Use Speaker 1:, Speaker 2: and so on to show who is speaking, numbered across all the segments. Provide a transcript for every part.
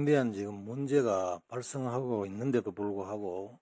Speaker 1: 방대한 지금 문제가 발생하고 있는데도 불구하고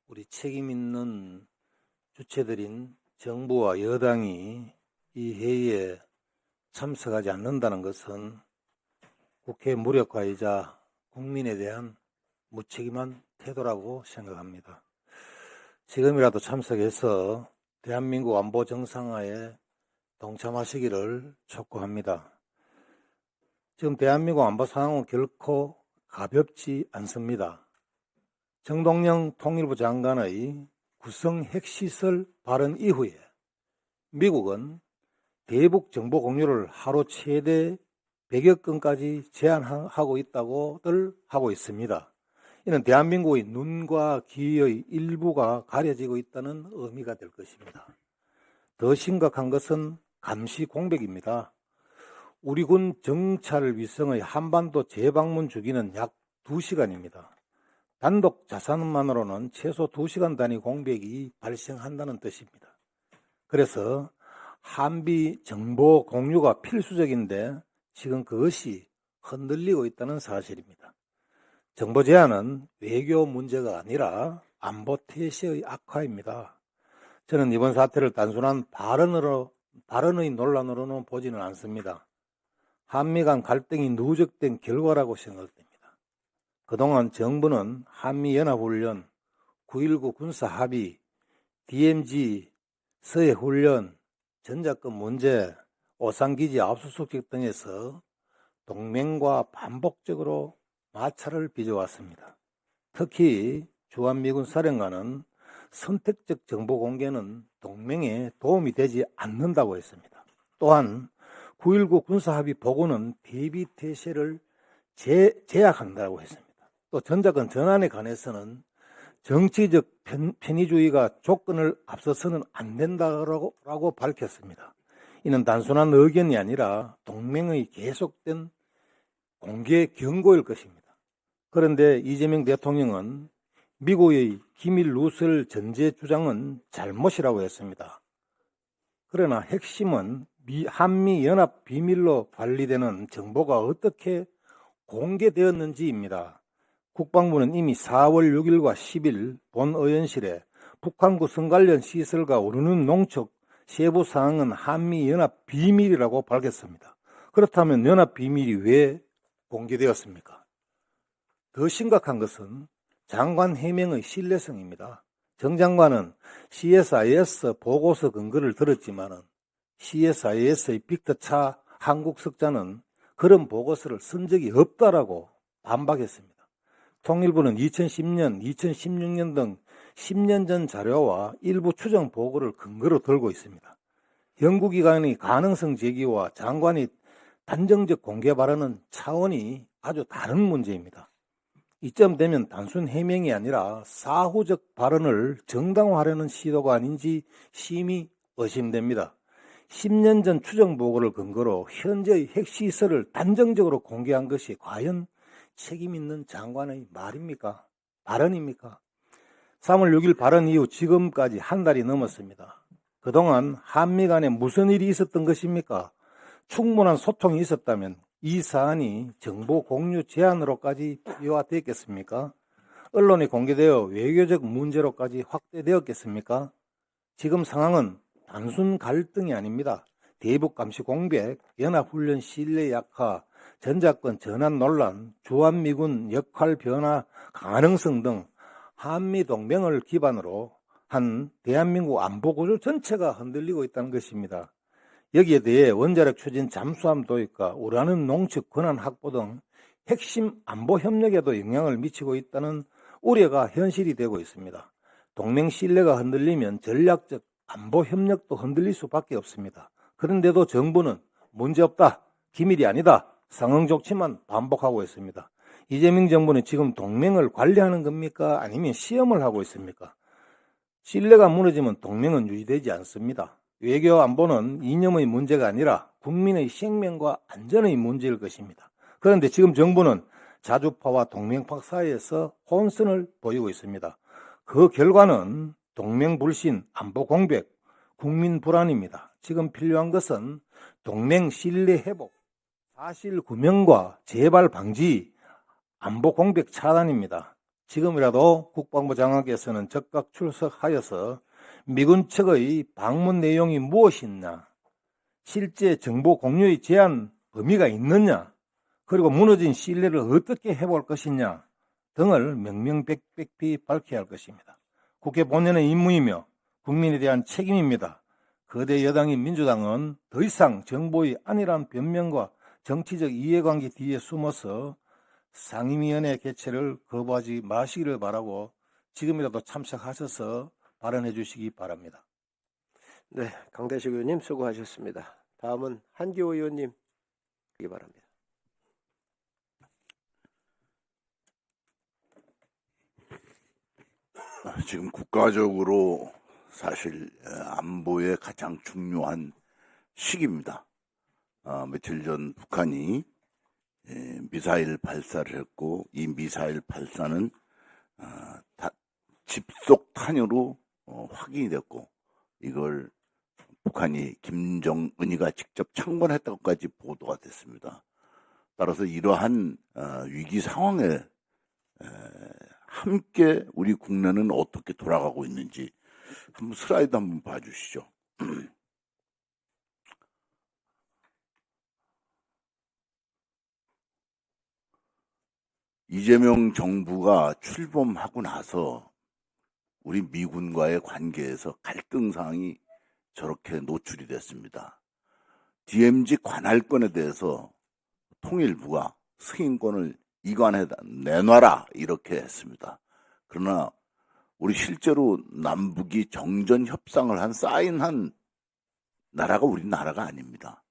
Speaker 1: 우리 책임 있는 주체들인 정부와 여당이 이 회의에 참석하지 않는다는 것은 국회 무력화이자 국민에 대한 무책임한 태도라고 생각합니다. 지금이라도 참석해서 대한민국 안보 정상화에 동참하시기를 촉구합니다. 지금 대한민국 안보 상황은 결코 가볍지 않습니다. 정동영 통일부 장관의 구성 핵시설 발언 이후에 미국은 대북 정보 공유를 하루 최대 100여 건까지 제한하고 있다고들 하고 있습니다. 이는 대한민국의 눈과 귀의 일부가 가려지고 있다는 의미가 될 것입니다. 더 심각한 것은 감시 공백입니다. 우리 군 정찰 위성의 한반도 재방문 주기는 약 2시간입니다. 단독 자산만으로는 최소 2시간 단위 공백이 발생한다는 뜻입니다. 그래서 한미 정보 공유가 필수적인데 지금 그것이 흔들리고 있다는 사실입니다. 정보 제한은 외교 문제가 아니라 안보 태세의 악화입니다. 저는 이번 사태를 단순한 발언의 논란으로는 보지는 않습니다. 한미 간 갈등이 누적된 결과라고 생각됩니다. 그동안 정부는 한미연합훈련, 9.19 군사합의, DMZ, 서해훈련, 전자권 문제, 오산기지 압수수색 등에서 동맹과 반복적으로 마찰을 빚어왔습니다. 특히 주한미군 사령관은 선택적 정보 공개는 동맹에 도움이 되지 않는다고 했습니다. 또한 9.19 군사합의 보고는 대비 태세를 제약한다고 했습니다. 또 전자권 전환에 관해서는 정치적 편의주의가 조건을 앞서서는 안 된다고 밝혔습니다. 이는 단순한 의견이 아니라 동맹의 계속된 공개 경고일 것입니다. 그런데 이재명 대통령은 미국의 기밀 누설 전제 주장은 잘못이라고 했습니다. 그러나 핵심은 한미연합 비밀로 관리되는 정보가 어떻게 공개되었는지입니다. 국방부는 이미 4월 6일과 10일 본 의원실에 북한 구성 관련 시설과 오르는 농축 세부 사항은 한미연합 비밀이라고 밝혔습니다. 그렇다면 연합 비밀이 왜 공개되었습니까? 더 심각한 것은 장관 해명의 신뢰성입니다. 정 장관은 CSIS 보고서 근거를 들었지만은 CSIS의 빅터차 한국 석자는 그런 보고서를 쓴 적이 없다라고 반박했습니다. 통일부는 2010년, 2016년 등 10년 전 자료와 일부 추정 보고를 근거로 들고 있습니다. 연구기관의 가능성 제기와 장관이 단정적 공개 발언은 차원이 아주 다른 문제입니다. 이쯤 되면 단순 해명이 아니라 사후적 발언을 정당화하려는 시도가 아닌지 심히 의심됩니다. 10년 전 추정 보고를 근거로 현재의 핵시설을 단정적으로 공개한 것이 과연 책임 있는 장관의 말입니까? 발언입니까? 3월 6일 발언 이후 지금까지 한 달이 넘었습니다. 그동안 한미 간에 무슨 일이 있었던 것입니까? 충분한 소통이 있었다면 이 사안이 정보 공유 제한으로까지 비화되었겠습니까? 언론에 공개되어 외교적 문제로까지 확대되었겠습니까? 지금 상황은 단순 갈등이 아닙니다. 대북 감시 공백, 연합훈련 신뢰 약화, 전자권 전환 논란, 주한미군 역할 변화 가능성 등 한미 동맹을 기반으로 한 대한민국 안보 구조 전체가 흔들리고 있다는 것입니다. 여기에 대해 원자력 추진 잠수함 도입과 우라늄 농축 권한 확보 등 핵심 안보 협력에도 영향을 미치고 있다는 우려가 현실이 되고 있습니다. 동맹 신뢰가 흔들리면 전략적 안보 협력도 흔들릴 수밖에 없습니다. 그런데도 정부는 문제없다, 기밀이 아니다, 상응 조치만 반복하고 있습니다. 이재명 정부는 지금 동맹을 관리하는 겁니까? 아니면 시험을 하고 있습니까? 신뢰가 무너지면 동맹은 유지되지 않습니다. 외교 안보는 이념의 문제가 아니라 국민의 생명과 안전의 문제일 것입니다. 그런데 지금 정부는 자주파와 동맹파 사이에서 혼선을 보이고 있습니다. 그 결과는 동맹 불신, 안보 공백, 국민 불안입니다. 지금 필요한 것은 동맹 신뢰 회복, 사실 규명과 재발 방지, 안보 공백 차단입니다. 지금이라도 국방부 장관께서는 적극 출석하여서 미군 측의 방문 내용이 무엇이냐, 실제 정보 공유의 제한 범위가 있느냐, 그리고 무너진 신뢰를 어떻게 회복할 것이냐 등을 명명백백히 밝혀야 할 것입니다. 국회 본연의 임무이며 국민에 대한 책임입니다. 거대 여당인 민주당은 더 이상 정보의 안일한 변명과 정치적 이해관계 뒤에 숨어서 상임위원회 개최를 거부하지 마시기를 바라고 지금이라도 참석하셔서 발언해 주시기 바랍니다.
Speaker 2: 네, 강대식 의원님 수고하셨습니다. 다음은 한기호 의원님 하기 바랍니다.
Speaker 3: 지금 국가적으로 사실 안보의 가장 중요한 시기입니다. 며칠 전 북한이 미사일 발사를 했고, 이 미사일 발사는 집속 탄효로 확인이 됐고, 이걸 북한이 김정은이가 직접 창건했다고까지 보도가 됐습니다. 따라서 이러한 위기 상황에 함께 우리 국내는 어떻게 돌아가고 있는지 한번 슬라이드 한번 봐주시죠. 이재명 정부가 출범하고 나서 우리 미군과의 관계에서 갈등 사항이 저렇게 노출이 됐습니다. DMZ 관할권에 대해서 통일부가 승인권을 이관해 내놔라 이렇게 했습니다. 그러나 우리 실제로 남북이 정전 협상을 사인한 나라가 우리나라가 아닙니다.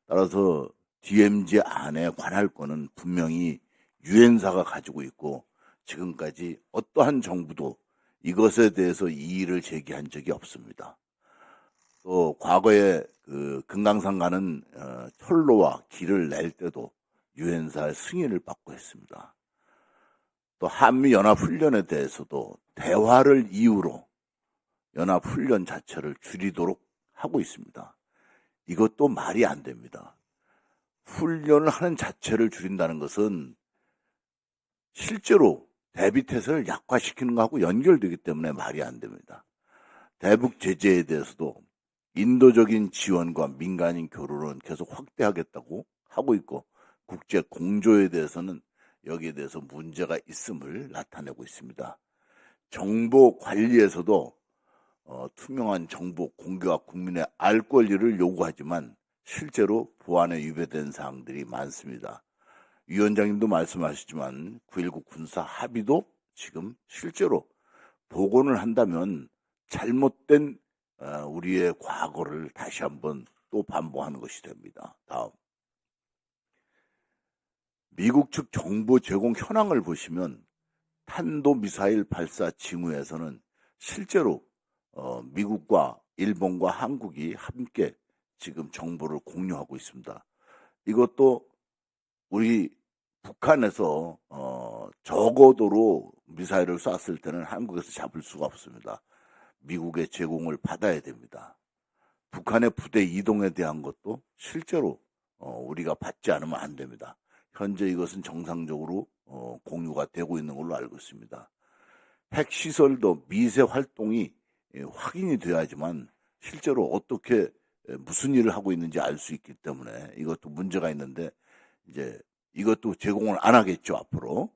Speaker 3: 따라서 DMZ 안에 관할권은 분명히 유엔사가 가지고 있고, 지금까지 어떠한 정부도 이것에 대해서 이의를 제기한 적이 없습니다. 또 과거에 금강산 가는 철로와 길을 낼 때도 유엔사의 승인을 받고 했습니다. 또 한미연합훈련에 대해서도 대화를 이유로 연합훈련 자체를 줄이도록 하고 있습니다. 이것도 말이 안 됩니다. 훈련을 하는 자체를 줄인다는 것은 실제로 대비태세를 약화시키는 것하고 연결되기 때문에 말이 안 됩니다. 대북 제재에 대해서도 인도적인 지원과 민간인 교류는 계속 확대하겠다고 하고 있고, 국제 공조에 대해서는 여기에 대해서 문제가 있음을 나타내고 있습니다. 정보 관리에서도 투명한 정보 공개와 국민의 알 권리를 요구하지만 실제로 보안에 위배된 사항들이 많습니다. 위원장님도 말씀하시지만 9.19 군사 합의도 지금 실제로 복원을 한다면 잘못된 우리의 과거를 다시 한번 또 반복하는 것이 됩니다. 다음, 미국 측 정보 제공 현황을 보시면 탄도미사일 발사 징후에서는 실제로 미국과 일본과 한국이 함께 지금 정보를 공유하고 있습니다. 이것도 우리 북한에서 저고도로 미사일을 쐈을 때는 한국에서 잡을 수가 없습니다. 미국의 제공을 받아야 됩니다. 북한의 부대 이동에 대한 것도 실제로 우리가 받지 않으면 안 됩니다. 현재 이것은 정상적으로 공유가 되고 있는 걸로 알고 있습니다. 핵시설도 미세 활동이 확인이 돼야지만 실제로 어떻게 무슨 일을 하고 있는지 알 수 있기 때문에 이것도 문제가 있는데, 이제 이것도 제공을 안 하겠죠, 앞으로.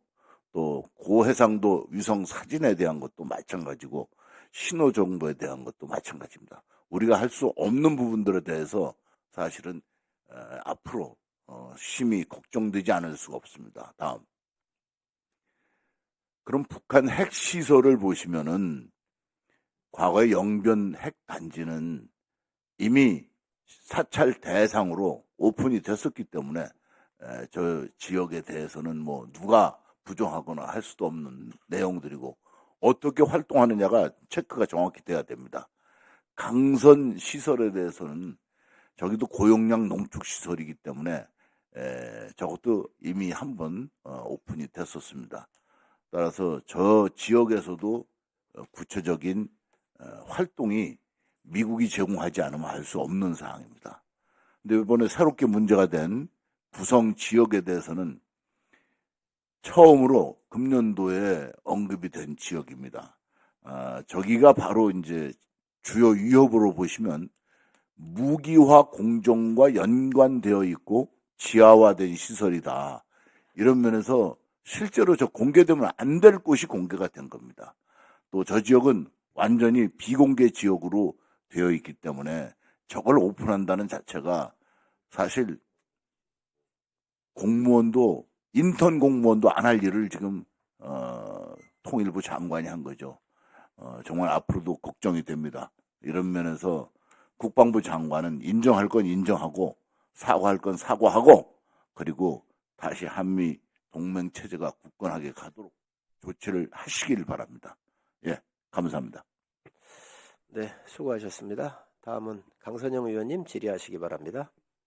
Speaker 3: 또 고해상도 위성 사진에 대한 것도 마찬가지고 신호 정보에 대한 것도 마찬가지입니다. 우리가 할 수 없는 부분들에 대해서 사실은 앞으로 심히 걱정되지 않을 수가 없습니다. 다음, 그럼 북한 핵시설을 보시면은 과거의 영변 핵단지는 이미 사찰 대상으로 오픈이 됐었기 때문에 저 지역에 대해서는 뭐 누가 부정하거나 할 수도 없는 내용들이고, 어떻게 활동하느냐가 체크가 정확히 돼야 됩니다. 강선 시설에 대해서는 저기도 고용량 농축 시설이기 때문에 저것도 이미 한번 오픈이 됐었습니다. 따라서 저 지역에서도 구체적인 활동이 미국이 제공하지 않으면 할 수 없는 사항입니다. 근데 이번에 새롭게 문제가 된 부성 지역에 대해서는 처음으로 금년도에 언급이 된 지역입니다. 저기가 바로 이제 주요 위협으로 보시면 무기화 공정과 연관되어 있고 지하화된 시설이다. 이런 면에서 실제로 저 공개되면 안 될 곳이 공개가 된 겁니다. 또 저 지역은 완전히 비공개 지역으로 되어 있기 때문에 저걸 오픈한다는 자체가 사실 공무원도 인턴 공무원도 안 할 일을 지금 통일부 장관이 한 거죠. 정말 앞으로도 걱정이 됩니다. 이런 면에서 국방부 장관은 인정할 건 인정하고 사과할 건 사과하고 그리고 다시 한미 동맹 체제가 굳건하게 가도록 조치를 하시길 바랍니다. 예, 감사합니다.
Speaker 2: 네, 수고하셨습니다. 다음은 강선영 의원님 질의하시기 바랍니다.